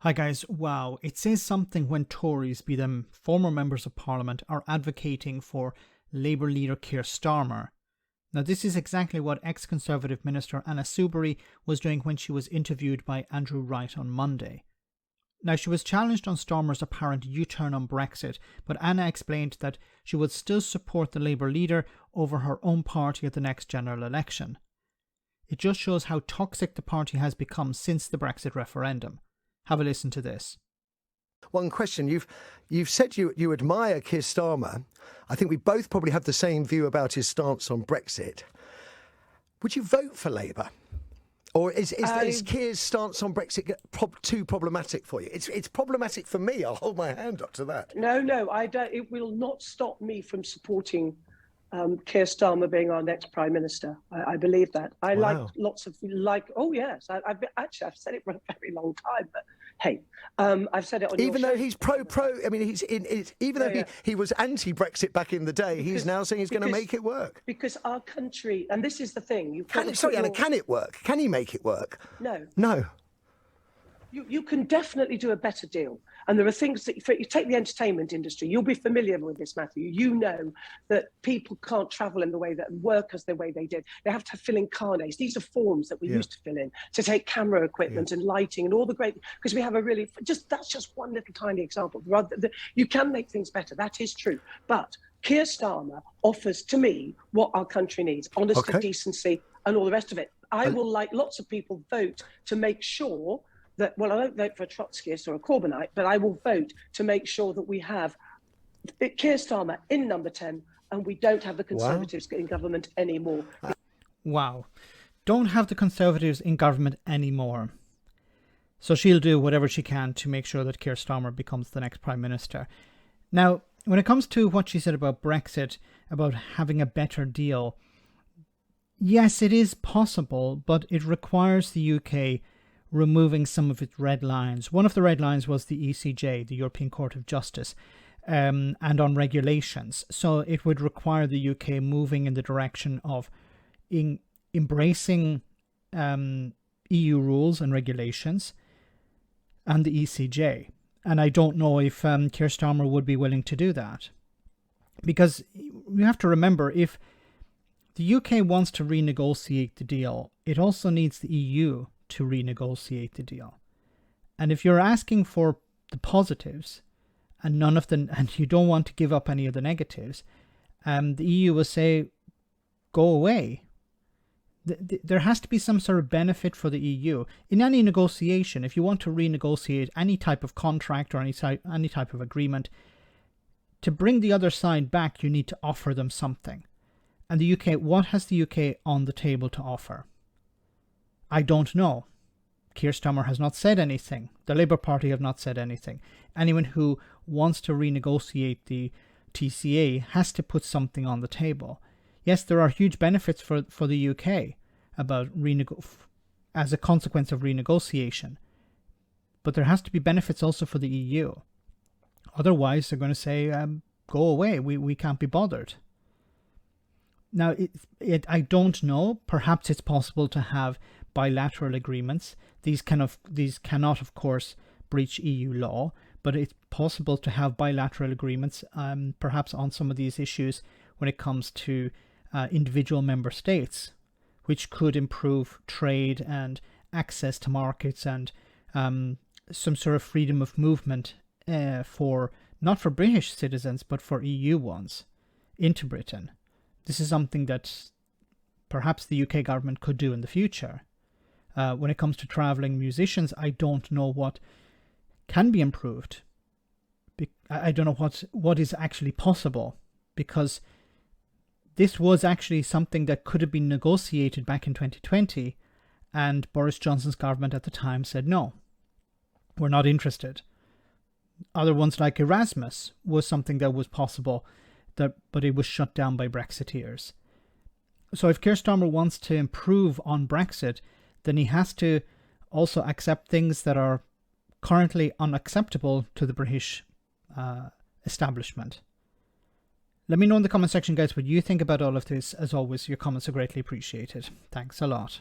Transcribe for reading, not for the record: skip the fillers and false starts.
Hi guys, wow, it says something when Tories, be them former members of parliament, are advocating for Labour leader Keir Starmer. Now this is exactly what ex-Conservative Minister Anna Soubry was doing when she was interviewed by Andrew Wright on Monday. Now she was challenged on Starmer's apparent U-turn on Brexit, but Anna explained that she would still support the Labour leader over her own party at the next general election. It just shows how toxic the party has become since the Brexit referendum. Have a listen to this. One question. You've said you admire Keir Starmer. I think we both probably have the same view about his stance on Brexit. Would you vote for Labour? Or is Keir's stance on Brexit too problematic for you? It's problematic for me. I'll hold my hand up to that. No, I don't. It will not stop me from supporting Keir Starmer being our next Prime Minister. I believe that. I Wow. Oh yes, I've said it for a very long time, but hey, I've said it on Even your though show. he's pro, I mean, he was anti-Brexit back in the day, he's now saying he's going to make it work. Because our country, and this is the thing, Sorry, Anna, can it work? Can he make it work? No. No. You can definitely do a better deal. And there are things that, you take the entertainment industry, you'll be familiar with this, Matthew. You know that people can't travel in the way that workers the way they did. They have to fill in carnets. These are forms that we used to fill in to take camera equipment and lighting and all the great, because we have a really, that's just one little tiny example. You can make things better. That is true. But Keir Starmer offers to me what our country needs: honesty, decency, and all the rest of it. I will, like lots of people, vote to make sure that, well, I won't vote for a Trotskyist or a Corbynite, but I will vote to make sure that we have Keir Starmer in number 10 and we don't have the Conservatives in government anymore. Wow. Don't have the Conservatives in government anymore. So she'll do whatever she can to make sure that Keir Starmer becomes the next Prime Minister. Now, when it comes to what she said about Brexit, about having a better deal, yes, it is possible, but it requires the UK removing some of its red lines. One of the red lines was the ECJ, the European Court of Justice, and on regulations. So it would require the UK moving in the direction of embracing EU rules and regulations and the ECJ. And I don't know if Keir Starmer would be willing to do that. Because you have to remember, if the UK wants to renegotiate the deal, it also needs the EU to renegotiate the deal. And if you're asking for the positives and and you don't want to give up any of the negatives, the EU will say, go away. There has to be some sort of benefit for the EU. In any negotiation, if you want to renegotiate any type of contract or any type of agreement, to bring the other side back, you need to offer them something. And the UK, what has the UK on the table to offer? I don't know. Keir Starmer has not said anything. The Labour Party have not said anything. Anyone who wants to renegotiate the TCA has to put something on the table. Yes, there are huge benefits for the UK about as a consequence of renegotiation. But there has to be benefits also for the EU. Otherwise, they're going to say, go away, we can't be bothered. Now, I don't know. Perhaps it's possible to have bilateral agreements. These cannot, of course, breach EU law, but it's possible to have bilateral agreements, perhaps on some of these issues when it comes to individual member states, which could improve trade and access to markets and some sort of freedom of movement not for British citizens, but for EU ones into Britain. This is something that perhaps the UK government could do in the future. When it comes to travelling musicians, I don't know what can be improved. I don't know what is actually possible, because this was actually something that could have been negotiated back in 2020, and Boris Johnson's government at the time said, no, we're not interested. Other ones like Erasmus was something that was possible, but it was shut down by Brexiteers. So if Keir Starmer wants to improve on Brexit, then he has to also accept things that are currently unacceptable to the British establishment. Let me know in the comment section, guys, what you think about all of this. As always, your comments are greatly appreciated. Thanks a lot.